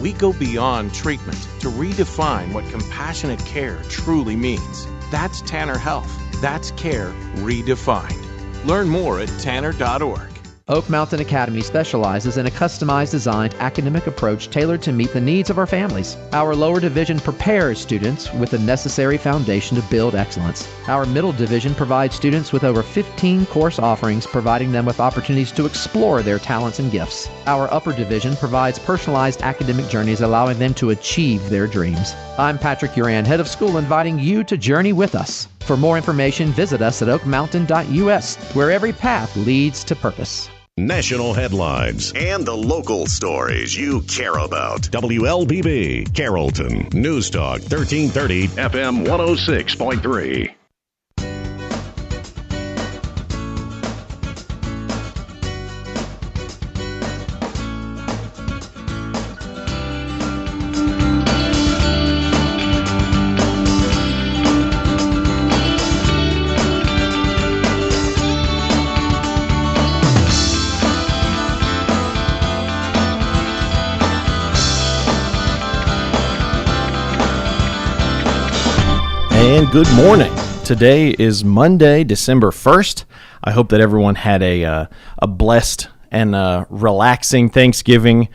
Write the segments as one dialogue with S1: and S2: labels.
S1: we go beyond treatment to redefine what compassionate care truly means. That's Tanner Health. That's care redefined. Learn more at tanner.org.
S2: Oak Mountain Academy specializes in a customized designed academic approach tailored to meet the needs of our families. Our lower division prepares students with the necessary foundation to build excellence. Our middle division provides students with over 15 course offerings, providing them with opportunities to explore their talents and gifts. Our upper division provides personalized academic journeys, allowing them to achieve their dreams. I'm Patrick Uran, head of school, inviting you to journey with us. For more information, visit us at oakmountain.us, where every path leads to purpose.
S3: National headlines and the local stories you care about. WLBB, Carrollton. News Talk 1330, FM 106.3.
S4: And good morning. Today is Monday, December 1st. I hope that everyone had a blessed and relaxing Thanksgiving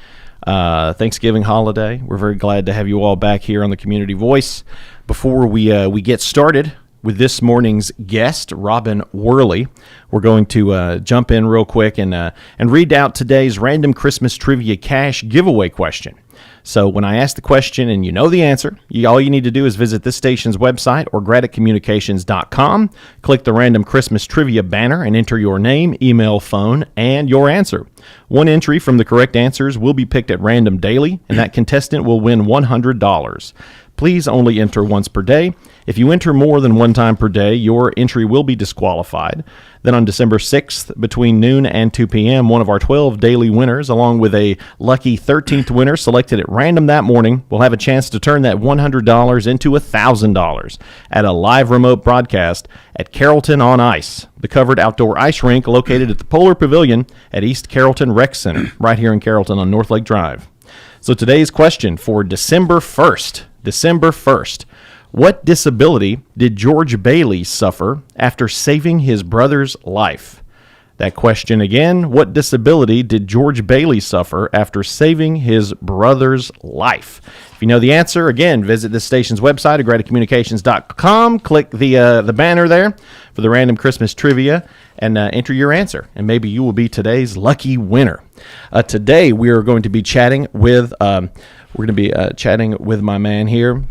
S4: holiday. We're very glad to have you all back here on the Community Voice. Before we get started with this morning's guest, Robin Worley, we're going to jump in real quick and read out today's random Christmas trivia cash giveaway question. So when I ask the question and you know the answer, all you need to do is visit this station's website or graddickcommunications.com, click the random Christmas trivia banner, and enter your name, email, phone, and your answer. One entry from the correct answers will be picked at random daily, and that contestant will win $100. Please only enter once per day. If you enter more than one time per day, your entry will be disqualified. Then on December 6th, between noon and 2 p.m., one of our 12 daily winners, along with a lucky 13th winner selected at random that morning, will have a chance to turn that $100 into $1,000 at a live remote broadcast at Carrollton on Ice, the covered outdoor ice rink located at the Polar Pavilion at East Carrollton Rec Center, right here in Carrollton on North Lake Drive. So today's question for December 1st. What disability did George Bailey suffer after saving his brother's life? That question again, what disability did George Bailey suffer after saving his brother's life? If you know the answer, again, visit this station's website at graddickcommunications.com, click the banner there for the random Christmas trivia, and enter your answer, and maybe you will be today's lucky winner. Today we are going to be chatting with my man here,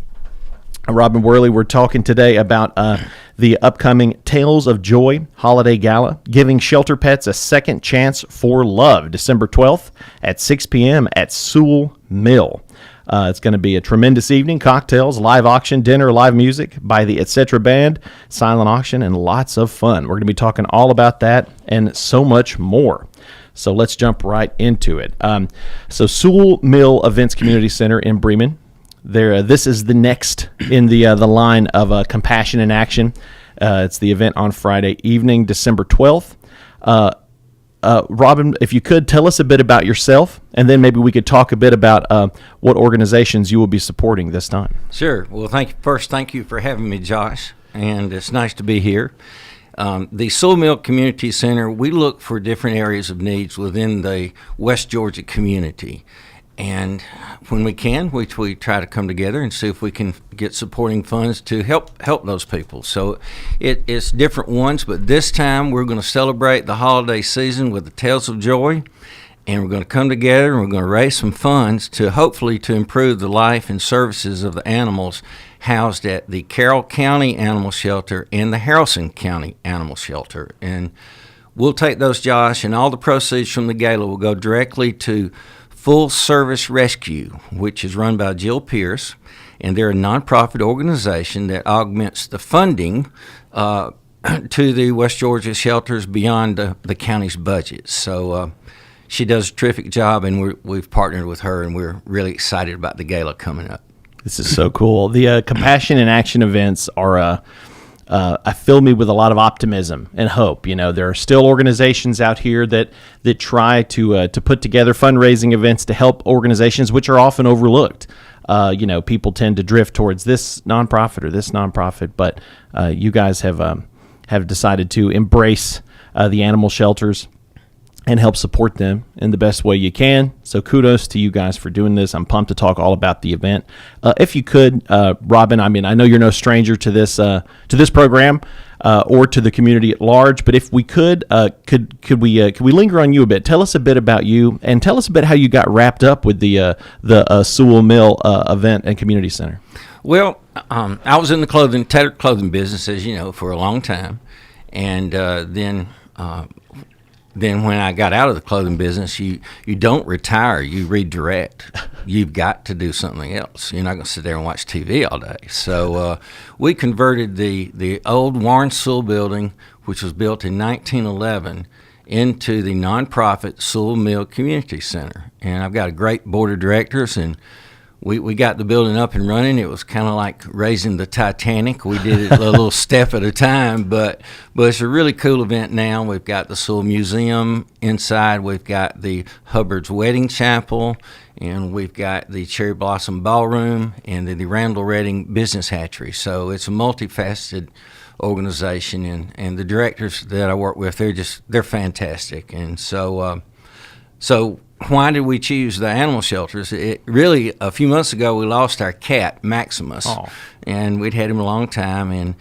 S4: Robin Worley. We're talking today about the upcoming Tales of Joy Holiday Gala, giving shelter pets a second chance for love, December 12th at 6 p.m. at Sewell Mill. It's going to be a tremendous evening, cocktails, live auction, dinner, live music by the Etc. Band, silent auction, and lots of fun. We're going to be talking all about that and so much more. So let's jump right into it. So Sewell Mill Events Community Center in Bremen. This is the next in the line of Compassion in Action. It's the event on Friday evening, December 12th. Robin, if you could, tell us a bit about yourself, and then maybe we could talk a bit about what organizations you will be supporting this time.
S5: Sure. Well, thank you for having me, Josh, and it's nice to be here. The Sewell Mill Community Center, we look for different areas of needs within the West Georgia community. And when we can, we try to come together and see if we can get supporting funds to help those people. So it's different ones, but this time we're going to celebrate the holiday season with the Tales of Joy, and we're going to come together and we're going to raise some funds to hopefully to improve the life and services of the animals housed at the Carroll County Animal Shelter and the Harrison County Animal Shelter. And we'll take those, Josh, and all the proceeds from the gala will go directly to Full Service Rescue, which is run by Jill Pierce, and they're a nonprofit organization that augments the funding to the West Georgia shelters beyond the county's budget. So she does a terrific job, and we've partnered with her, and we're really excited about the gala coming up.
S4: This is so cool. The Compassion in Action events are fill me with a lot of optimism and hope. There are still organizations out here that try to put together fundraising events to help organizations which are often overlooked. People tend to drift towards this nonprofit or this nonprofit, but you guys have decided to embrace the animal shelters and help support them in the best way you can. So kudos to you guys for doing this. I'm pumped to talk all about the event. If you could, Robin, I know you're no stranger to this program or to the community at large, but if we could we linger on you a bit? Tell us a bit about you, and tell us a bit how you got wrapped up with the Sewell Mill event and community center.
S5: Well, I was in the tailored clothing business, as you know, for a long time, and then when I got out of the clothing business, you don't retire, you redirect. You've got to do something else. You're not going to sit there and watch TV all day. So we converted the old Warren Sewell building, which was built in 1911, into the nonprofit Sewell Mill Community Center. And I've got a great board of directors, and we got the building up and running. It was kind of like raising the Titanic. We did it a little step at a time, but it's a really cool event now. We've got the Sewell Museum inside. We've got the Hubbard's Wedding Chapel, and we've got the Cherry Blossom Ballroom and the Randall Redding Business Hatchery. So it's a multifaceted organization, and the directors that I work with, they're fantastic. And so why did we choose the animal shelters? It really, a few months ago, we lost our cat, Maximus, and we'd had him a long time, and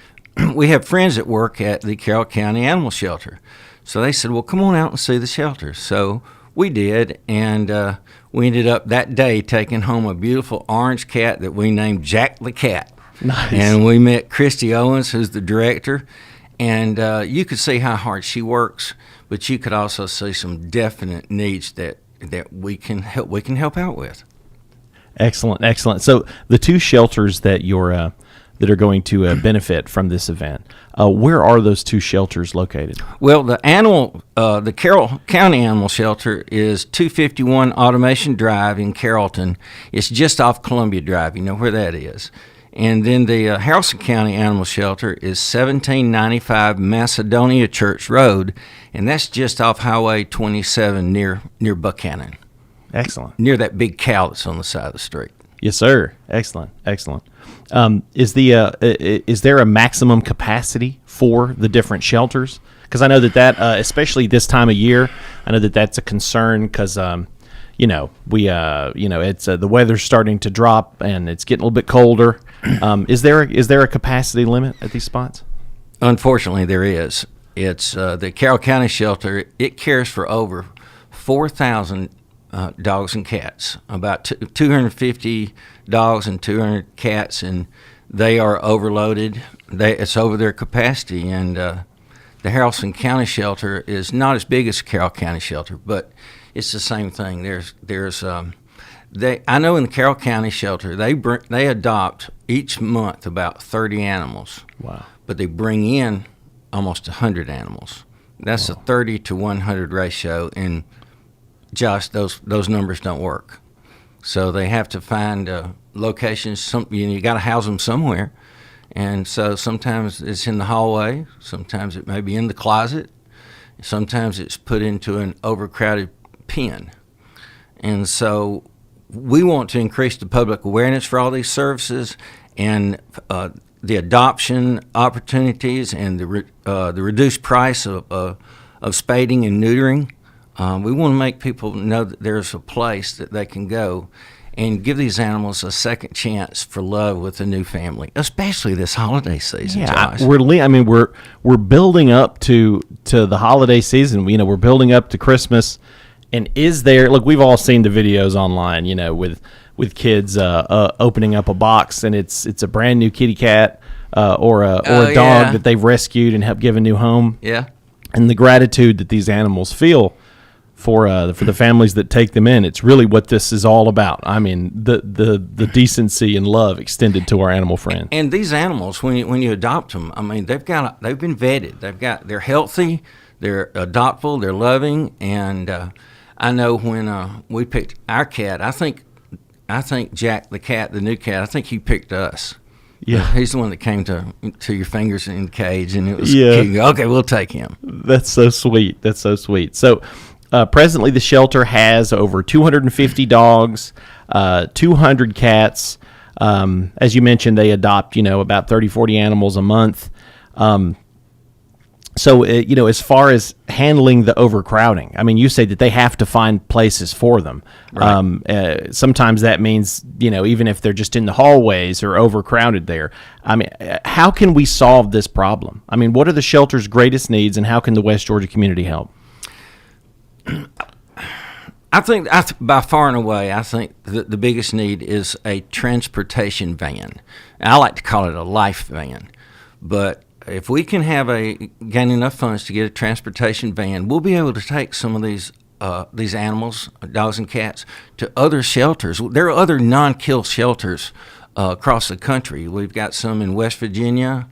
S5: we have friends that work at the Carroll County Animal Shelter. So they said, well, come on out and see the shelter. So we did, and we ended up that day taking home a beautiful orange cat that we named Jack the Cat.
S4: Nice.
S5: And we met Christy Owens, who's the director, and you could see how hard she works, but you could also see some definite needs that we can help out with.
S4: Excellent. So the two shelters that that are going to benefit from this event, where are those two shelters located?
S5: Well, the Carroll County Animal Shelter is 251 Automation Drive in Carrollton. It's just off Columbia Drive. You know where that is. And then the Haralson County Animal Shelter is 1795 Macedonia Church Road, and that's just off Highway 27 near Buchanan.
S4: Excellent.
S5: Near that big cow that's on the side of the street.
S4: Yes, sir. Excellent. Is there a maximum capacity for the different shelters? Because I know that especially this time of year, I know that's a concern because it's the weather's starting to drop and it's getting a little bit colder. Is there a capacity limit at these spots?
S5: Unfortunately, there is. It's the Carroll County Shelter. It cares for over 4,000 dogs and cats, about 250 dogs and 200 cats, and they are overloaded. It's over their capacity, and the Haralson County Shelter is not as big as the Carroll County Shelter, but it's the same thing. I know in the Carroll County Shelter they adopt each month about 30 animals.
S4: Wow!
S5: But they bring in almost 100 animals. That's a 30 to 100 ratio, and Josh, those numbers don't work. So they have to find locations. You got to house them somewhere, and so sometimes it's in the hallway. Sometimes it may be in the closet. Sometimes it's put into an overcrowded pen. And so we want to increase the public awareness for all these services and the adoption opportunities and the reduced price of spading and neutering. We want to make people know that there's a place that they can go and give these animals a second chance for love with a new family, especially this holiday season.
S4: Yeah,
S5: Josh.
S4: we're building up to the holiday season. We're building up to Christmas. And look, we've all seen the videos online, with kids opening up a box and it's a brand new kitty cat or a dog that they've rescued and helped give a new home.
S5: Yeah.
S4: And the gratitude that these animals feel for the families that take them in. It's really what this is all about. I mean, the decency and love extended to our animal friends.
S5: And these animals, when you adopt them, I mean, they've been vetted. They're healthy, they're adoptable, they're loving, and I know when we picked our cat, I think Jack the cat, the new cat, I think he picked us.
S4: Yeah.
S5: He's the one that came to your fingers in the cage, and it was
S4: Yeah.
S5: cute. Okay, we'll take him.
S4: That's so sweet. That's so sweet. So, presently, the shelter has over 250 dogs, 200 cats. As you mentioned, they adopt, about 30, 40 animals a month. So, as far as handling the overcrowding, I mean, you say that they have to find places for them.
S5: Right.
S4: Sometimes that means, even if they're just in the hallways or overcrowded there. I mean, how can we solve this problem? I mean, what are the shelter's greatest needs, and how can the West Georgia community help?
S5: I think by far and away, I think the biggest need is a transportation van. I like to call it a life van, but if we can gain enough funds to get a transportation van, we'll be able to take some of these animals, dogs and cats, to other shelters. There are other non-kill shelters across the country. We've got some in West Virginia,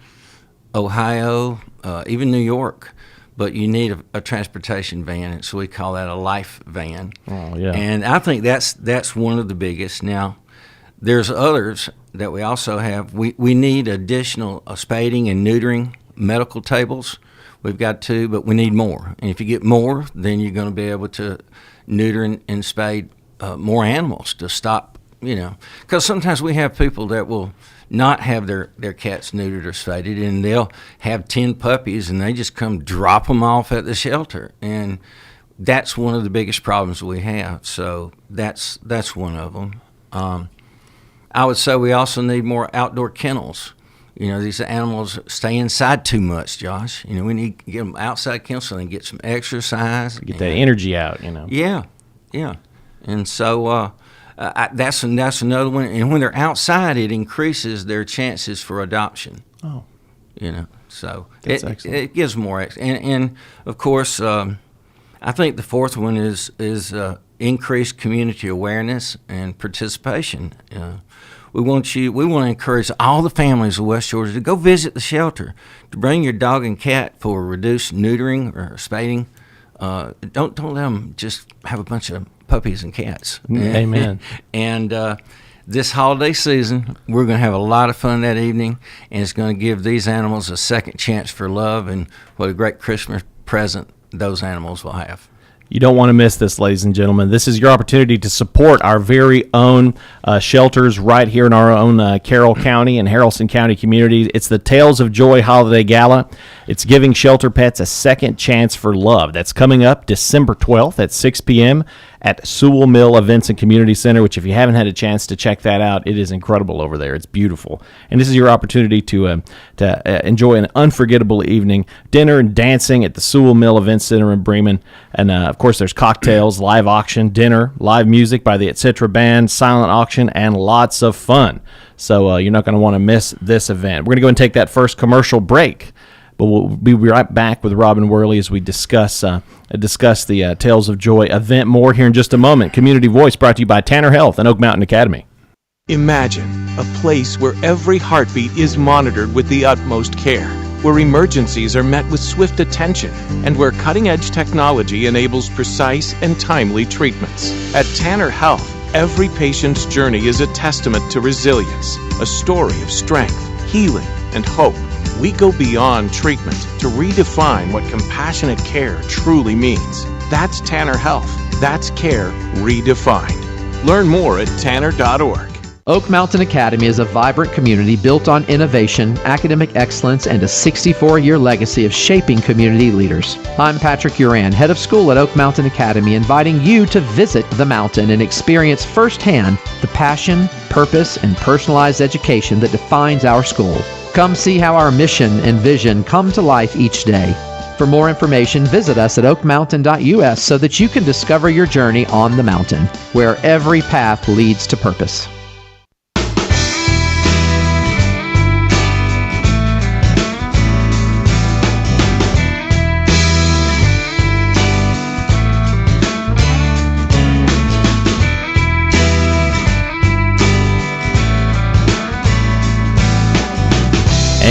S5: Ohio, even New York. But you need a transportation van, so we call that a life van.
S4: Oh, yeah.
S5: And I think that's one of the biggest. Now, there's others that we also have. We need additional spading and neutering medical tables. We've got 2, but we need more. And if you get more, then you're going to be able to neuter and spade more animals to stop, Because sometimes we have people that will not have their cats neutered or spaded, and they'll have 10 puppies, and they just come drop them off at the shelter. And that's one of the biggest problems we have. So that's one of them. I would say we also need more outdoor kennels. These animals stay inside too much, Josh. We need to get them outside kennels so they can get some exercise.
S4: Get that energy out,
S5: Yeah. And so that's another one. And when they're outside, it increases their chances for adoption.
S4: Oh.
S5: So
S4: That's excellent.
S5: It gives more. And of course, I think the fourth one is increased community awareness and participation. We want to encourage all the families of West Georgia to go visit the shelter, to bring your dog and cat for reduced neutering or spading. Don't let them just have a bunch of puppies and cats.
S4: Amen.
S5: And this holiday season, we're going to have a lot of fun that evening, and it's going to give these animals a second chance for love, and what a great Christmas present those animals will have.
S4: You don't want to miss this, ladies and gentlemen. This is your opportunity to support our very own shelters right here in our own Carroll County and Haralson County community. It's the Tales of Joy Holiday Gala. It's giving shelter pets a second chance for love. That's coming up December 12th at 6 p.m. at Sewell Mill Events and Community Center, which if you haven't had a chance to check that out, it is incredible over there. It's beautiful. And this is your opportunity to enjoy an unforgettable evening, dinner and dancing at the Sewell Mill Events Center in Bremen. And, of course, there's cocktails, live auction, dinner, live music by the Etc. Band, silent auction, and lots of fun. So you're not going to want to miss this event. We're going to go and take that first commercial break. But we'll be right back with Robin Worley as we discuss the Tales of Joy event more here in just a moment. Community Voice brought to you by Tanner Health and Oak Mountain Academy.
S1: Imagine a place where every heartbeat is monitored with the utmost care, where emergencies are met with swift attention, and where cutting-edge technology enables precise and timely treatments. At Tanner Health, every patient's journey is a testament to resilience, a story of strength, healing, and hope. We go beyond treatment to redefine what compassionate care truly means. That's Tanner Health. That's care redefined. Learn more at tanner.org.
S2: Oak Mountain Academy is a vibrant community built on innovation, academic excellence, and a 64-year legacy of shaping community leaders. I'm Patrick Uran, head of school at Oak Mountain Academy, inviting you to visit the mountain and experience firsthand the passion, purpose, and personalized education that defines our school. Come see how our mission and vision come to life each day. For more information, visit us at oakmountain.us so that you can discover your journey on the mountain, where every path leads to purpose.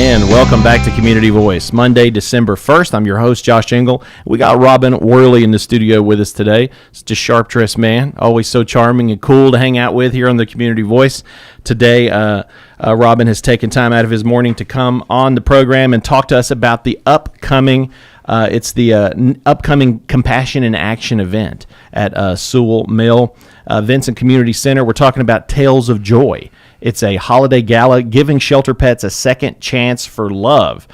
S4: And welcome back to Community Voice. Monday, December 1st. I'm your host, Josh Engel. We got Robin Worley in the studio with us today. Such a sharp-dressed man, always so charming and cool to hang out with here on the Community Voice. Today, Robin has taken time out of his morning to come on the program and talk to us about the upcoming upcoming Compassion in Action event at Sewell Mill Vincent Community Center. We're talking about Tales of Joy. It's a holiday gala giving shelter pets a second chance for love.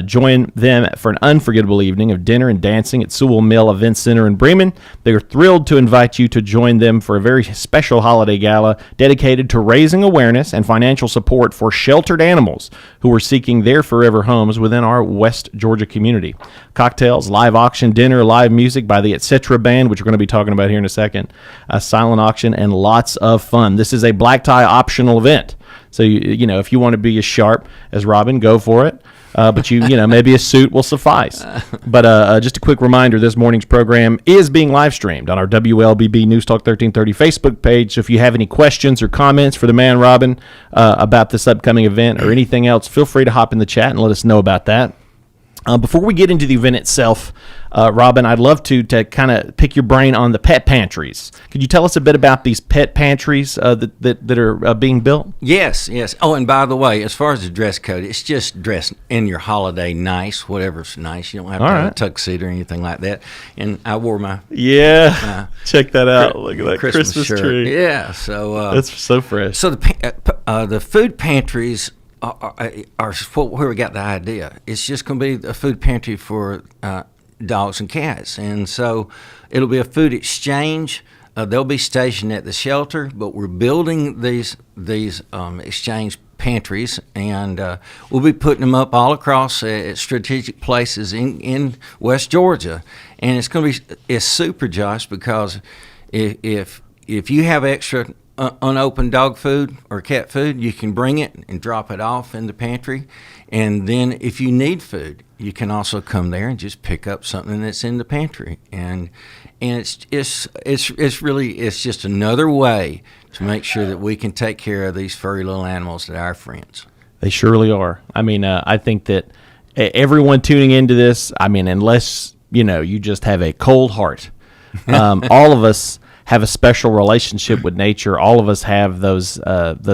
S4: Join them for an unforgettable evening of dinner and dancing at Sewell Mill Event Center in Bremen. They are thrilled to invite you to join them for a very special holiday gala dedicated to raising awareness and financial support for sheltered animals who are seeking their forever homes within our West Georgia community. Cocktails, live auction, dinner, live music by the Etc. Band, which we're going to be talking about here in a second, a silent auction, and lots of fun. This is a black tie optional event. So, you know, if you want to be as sharp as Robin, go for it. But you know, maybe a suit will suffice. But just a quick reminder, this morning's program is being live streamed on our WLBB News Talk 1330 Facebook page. So if you have any questions or comments for the man Robin about this upcoming event or anything else, feel free to hop in the chat and let us know about that. Before we get into the event itself, Robin, I'd love to kind of pick your brain on the pet pantries. Could you tell us a bit about these pet pantries that are being built?
S5: Yes. Oh, and by the way, as far as the dress code, it's just dress in your holiday nice, whatever's nice. You don't have to have a tuxedo or anything like that. And I wore my
S4: check that out. Look at that Christmas
S5: shirt.
S4: Tree.
S5: Yeah, so
S4: that's so fresh.
S5: So the food pantries are where we got the idea. It's just going to be a food pantry for dogs and cats, and so it'll be a food exchange. They'll be stationed at the shelter, but we're building these exchange pantries, and we'll be putting them up all across at strategic places in West Georgia. And it's super, Josh, because if you have extra unopened dog food or cat food, you can bring it and drop it off in the pantry. And then if you need food, you can also come there and just pick up something that's in the pantry. And it's just another way to make sure that we can take care of these furry little animals that are our friends.
S4: They surely are. I mean, I think that everyone tuning into this, I mean, unless, you know, you just have a cold heart, all of us have a special relationship with nature. All of us have those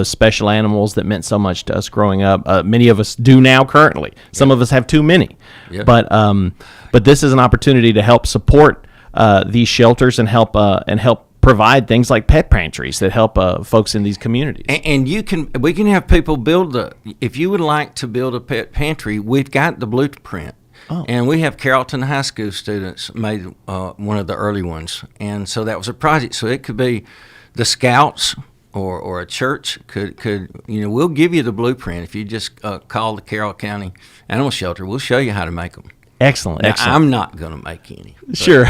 S4: special animals that meant so much to us growing up. Many of us do now currently. Some of us have too many. Yep. But this is an opportunity to help support these shelters and help provide things like pet pantries that help folks in these communities.
S5: And we can have people if you would like to build a pet pantry, we've got the blueprint. Oh. And we have Carrollton High School students made one of the early ones. And so that was a project. So it could be the Scouts or a church could we'll give you the blueprint. If you just call the Carroll County Animal Shelter, we'll show you how to make them.
S4: Excellent.
S5: Now, I'm not going to make any.
S4: Sure.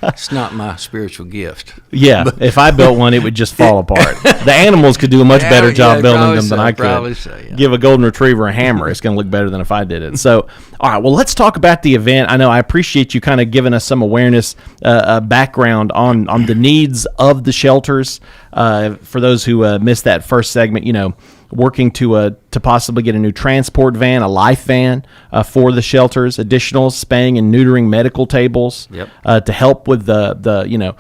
S5: It's not my spiritual gift.
S4: Yeah, if I built one, it would just fall apart. The animals could do a much better job building them than I could. Give a golden retriever a hammer. It's going to look better than if I did it. So, all right, well, let's talk about the event. I know I appreciate you kind of giving us some awareness, background on the needs of the shelters. For those who missed that first segment, you know, working to possibly get a new transport van, a life van for the shelters, additional spaying and neutering medical tables. Yep. To help with the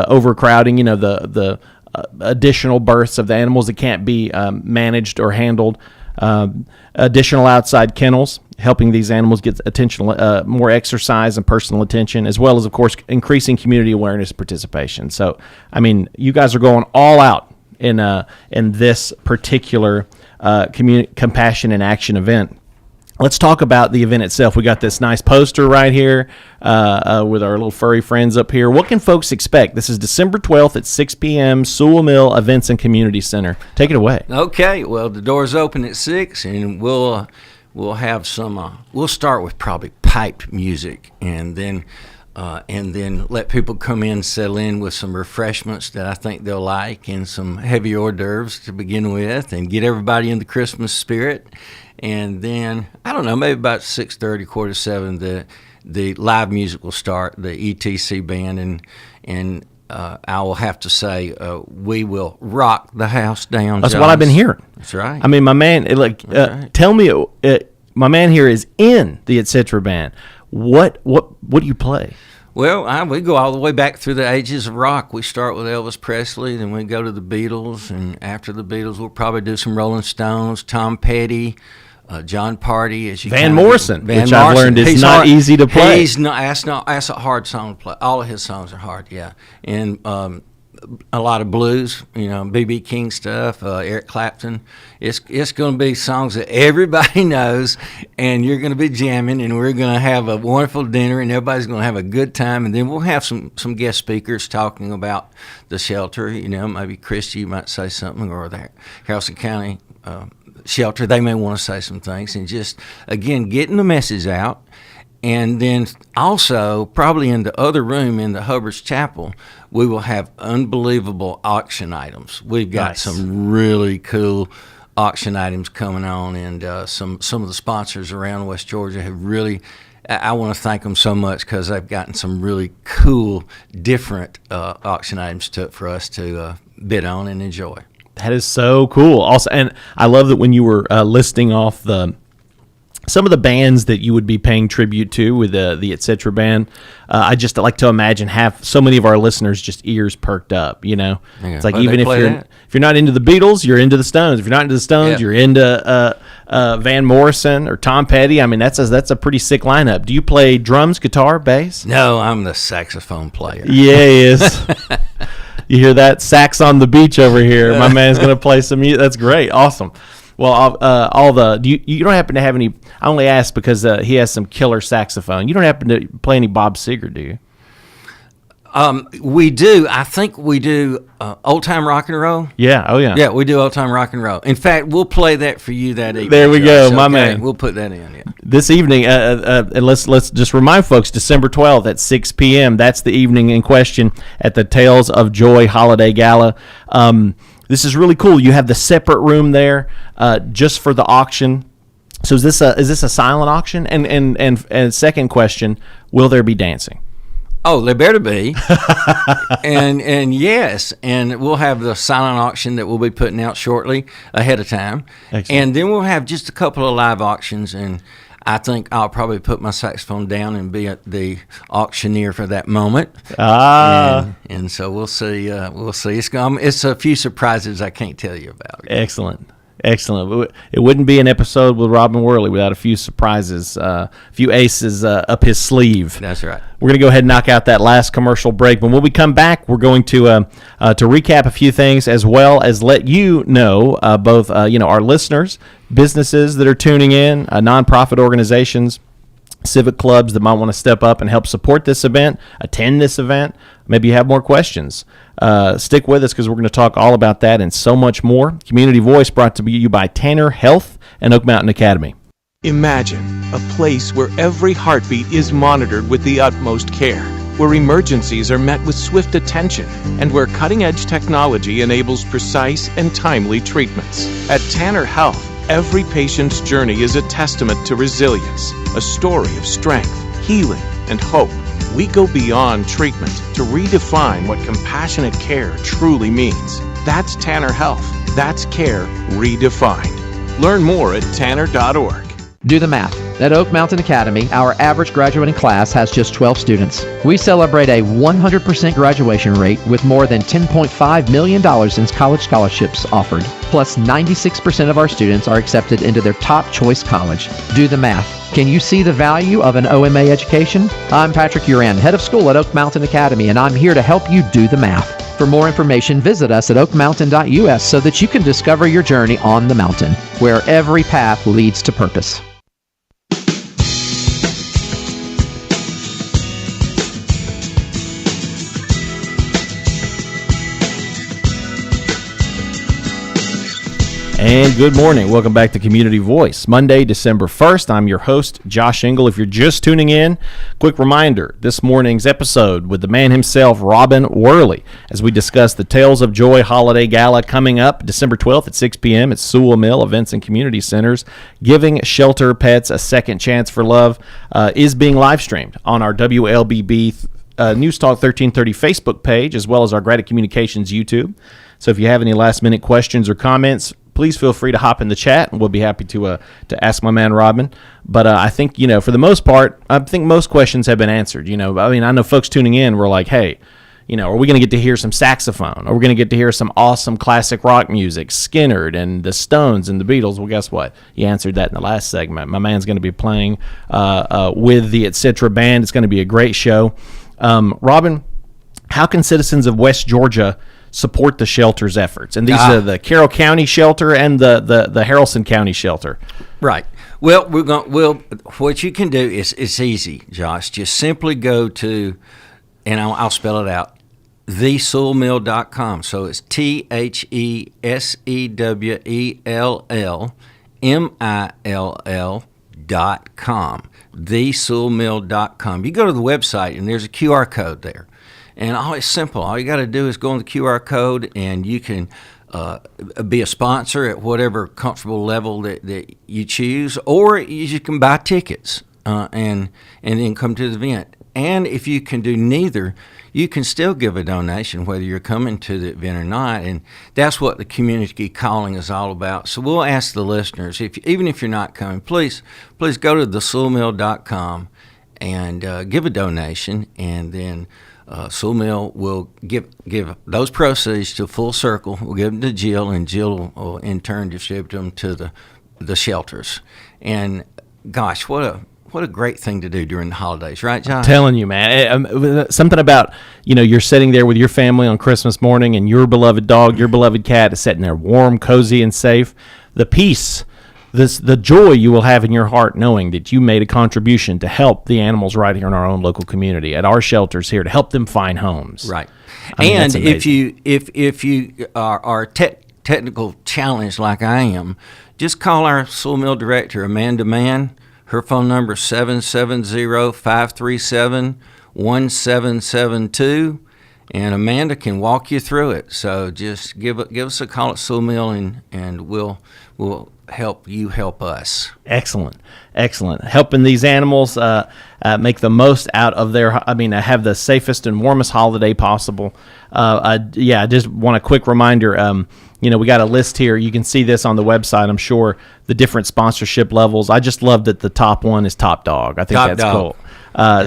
S4: overcrowding, the additional births of the animals that can't be managed or handled. Additional outside kennels, helping these animals get attention, more exercise and personal attention, as well as, of course, increasing community awareness participation. So, I mean, you guys are going all out in this particular Compassion in Action event. Let's talk about the event itself. We got this nice poster right here with our little furry friends up here. What can folks expect? This is December 12th at 6 p.m., Sewell Mill Events and Community Center. Take it away.
S5: Okay. Well, the doors open at 6, and we'll have some. We'll start with probably piped music, and then let people come in, settle in with some refreshments that I think they'll like, and some heavy hors d'oeuvres to begin with, and get everybody in the Christmas spirit. And then, I don't know, maybe about 6:30, 6:45, the live music will start, the ETC band, and I will have to say we will rock the house down.
S4: That's
S5: Josh.
S4: what I've been hearing.
S5: That's right.
S4: I mean, my man, tell me, my man here is in the Etc. band. What do you play?
S5: Well, we go all the way back through the ages of rock. We start with Elvis Presley, then we go to the Beatles, and after the Beatles, we'll probably do some Rolling Stones, Tom Petty, John Party.
S4: Van Morrison, which I've learned is not easy to play.
S5: He's not. That's a hard song to play. All of his songs are hard, yeah. And a lot of blues, B.B. King stuff, Eric Clapton. It's going to be songs that everybody knows, and you're going to be jamming, and we're going to have a wonderful dinner, and everybody's going to have a good time, and then we'll have some guest speakers talking about the shelter. Maybe Christy, you might say something, or the Harrison County shelter. They may want to say some things, and just, again, getting the message out. And then also, probably in the other room in the Hubbard's Chapel, we will have unbelievable auction items. We've got some really cool auction items coming on, and some of the sponsors around West Georgia have really, I want to thank them so much because they've gotten some really cool, different auction items for us to bid on and enjoy.
S4: That is so cool. Also, and I love that when you were listing off some of the bands that you would be paying tribute to with the Etc. band, I just like to imagine have so many of our listeners just ears perked up. Yeah, it's like even if you're not into the Beatles, you're into the Stones. If you're not into the Stones, you're into Van Morrison or Tom Petty. I mean, that's a pretty sick lineup. Do you play drums, guitar, bass?
S5: No, I'm the saxophone player.
S4: Yeah, he is. You hear that sax on the beach over here? My man's gonna play some music. That's great, awesome. Well, you don't happen to have any? I only ask because he has some killer saxophone. You don't happen to play any Bob Seger, do you?
S5: We do. I think we do old time rock and roll.
S4: Yeah. Oh yeah.
S5: Yeah, we do old time rock and roll. In fact, we'll play that for you that evening.
S4: There we go, my man.
S5: We'll put that in. Yeah.
S4: This evening, and let's just remind folks, December 12th at 6 p.m. That's the evening in question at the Tales of Joy Holiday Gala. This is really cool. You have the separate room there just for the auction. So is this a silent auction? And second question, will there be dancing?
S5: Oh, there better be. and yes, and we'll have the silent auction that we'll be putting out shortly ahead of time. Excellent. And then we'll have just a couple of live auctions, and I think I'll probably put my saxophone down and be at the auctioneer for that moment. And so we'll see. It's a few surprises I can't tell you about.
S4: Excellent. It wouldn't be an episode with Robin Worley without a few surprises, a few aces up his sleeve.
S5: That's right.
S4: We're going to go ahead and knock out that last commercial break. But when we come back, we're going to recap a few things as well as let you know both our listeners, businesses that are tuning in, nonprofit organizations, civic clubs that might want to step up and help support this event, attend this event. Maybe you have more questions. Stick with us because we're going to talk all about that and so much more. Community Voice brought to you by Tanner Health and Oak Mountain Academy.
S1: Imagine a place where every heartbeat is monitored with the utmost care, where emergencies are met with swift attention, and where cutting-edge technology enables precise and timely treatments. At Tanner Health, every patient's journey is a testament to resilience, a story of strength, healing, and hope. We go beyond treatment to redefine what compassionate care truly means. That's Tanner Health. That's care redefined. Learn more at tanner.org.
S2: Do the math. At Oak Mountain Academy, our average graduating class has just 12 students. We celebrate a 100% graduation rate with more than $10.5 million in college scholarships offered. Plus, 96% of our students are accepted into their top choice college. Do the math. Can you see the value of an OMA education? I'm Patrick Uran, head of school at Oak Mountain Academy, and I'm here to help you do the math. For more information, visit us at oakmountain.us so that you can discover your journey on the mountain, where every path leads to purpose.
S4: And good morning. Welcome back to Community Voice. Monday, December 1st. I'm your host, Josh Engel. If you're just tuning in, quick reminder, this morning's episode with the man himself, Robin Worley, as we discuss the Tales of Joy Holiday Gala coming up December 12th at 6 p.m. at Sewell Mill Events and Community Centers. Giving Shelter Pets a Second Chance for Love is being live streamed on our WLBB News Talk 1330 Facebook page, as well as our Grady Communications YouTube. So if you have any last-minute questions or comments, please feel free to hop in the chat, and we'll be happy to ask my man Robin. But I think, for the most part, I think most questions have been answered. I know folks tuning in were like, hey, are we going to get to hear some saxophone? Are we going to get to hear some awesome classic rock music, Skynyrd and the Stones and the Beatles? Well, guess what? You answered that in the last segment. My man's going to be playing with the Etc. Band. It's going to be a great show. Robin, how can citizens of West Georgia support the shelter's efforts? And these are the Carroll County shelter and the Haralson County shelter.
S5: Right. Well, what you can do is it's easy, Josh. Just simply go to, and I'll spell it out, thesewellmill.com. So it's THESEWELLMILL.com. thesewellmill.com. You go to the website and there's a QR code there. And it's simple. All you got to do is go on the QR code, and you can be a sponsor at whatever comfortable level that you choose, or you can buy tickets and then come to the event. And if you can do neither, you can still give a donation, whether you're coming to the event or not. And that's what the community calling is all about. So we'll ask the listeners, even if you're not coming, please go to thesewellmill.com and give a donation, and then Sewell Mill will give those proceeds to Full Circle. We'll give them to Jill, and Jill will in turn distribute them to the shelters. And gosh, what a great thing to do during the holidays, right, John?
S4: I'm telling you, man. Something about, you're sitting there with your family on Christmas morning, and your beloved dog, your beloved cat is sitting there warm, cozy, and safe. The peace, the joy you will have in your heart knowing that you made a contribution to help the animals right here in our own local community, at our shelters here, to help them find homes.
S5: Right. And if you are technical challenged like I am, just call our Sewell Mill director, Amanda Mann. Her phone number is 770-537-1772, and Amanda can walk you through it. So just give us a call at Sewell Mill, and we'll help you help us.
S4: Excellent. Helping these animals make the most out of have the safest and warmest holiday possible. I just want a quick reminder. We got a list here. You can see this on the website, I'm sure, the different sponsorship levels. I just love that the top one is Top Dog. I think that's cool.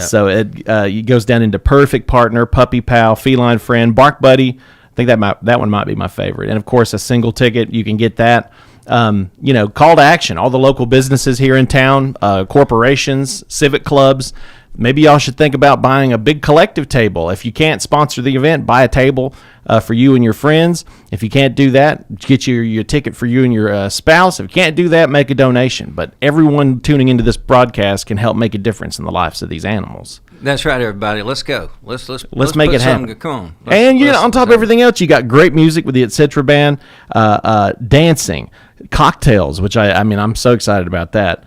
S4: So it goes down into Perfect Partner, Puppy Pal, Feline Friend, Bark Buddy. I think that one might be my favorite. And, of course, a single ticket. You can get that. Call to action. All the local businesses here in town, corporations, civic clubs. Maybe y'all should think about buying a big collective table. If you can't sponsor the event, buy a table for you and your friends. If you can't do that, get your ticket for you and your spouse. If you can't do that, make a donation. But everyone tuning into this broadcast can help make a difference in the lives of these animals.
S5: That's right, everybody. Let's go. Let's
S4: make it happen.
S5: Come on.
S4: And on top of everything else, you got great music with the Etc. Band, dancing, cocktails, which I'm so excited about that.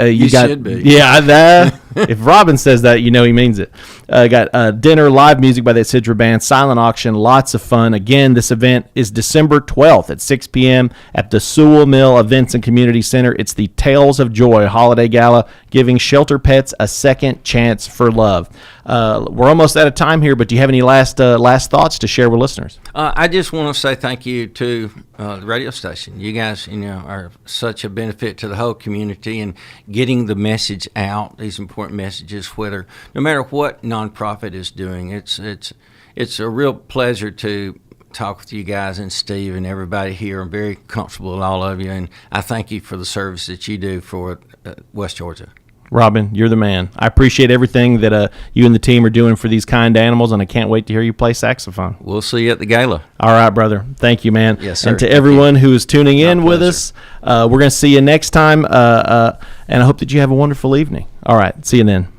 S4: You should be. Yeah, if Robin says that, he means it. Got dinner, live music by the Etc. Band, silent auction, lots of fun. Again, this event is December 12th at 6 p.m. at the Sewell Mill Events and Community Center. It's the Tales of Joy Holiday Gala, giving shelter pets a second chance for love. We're almost out of time here, but do you have any last thoughts to share with listeners?
S5: I just want to say thank you to the radio station. You guys, are such a benefit to the whole community, and getting the message out, these important messages, no matter what nonprofit is doing. It's a real pleasure to talk with you guys and Steve and everybody here. I'm very comfortable with all of you, and I thank you for the service that you do for West Georgia.
S4: Robin, you're the man. I appreciate everything that you and the team are doing for these kind animals, and I can't wait to hear you play saxophone.
S5: We'll see you at the gala.
S4: All right, brother. Thank you, man.
S5: Yes, sir.
S4: And to everyone who is tuning in with us, we're going to see you next time, and I hope that you have a wonderful evening. All right. See you then.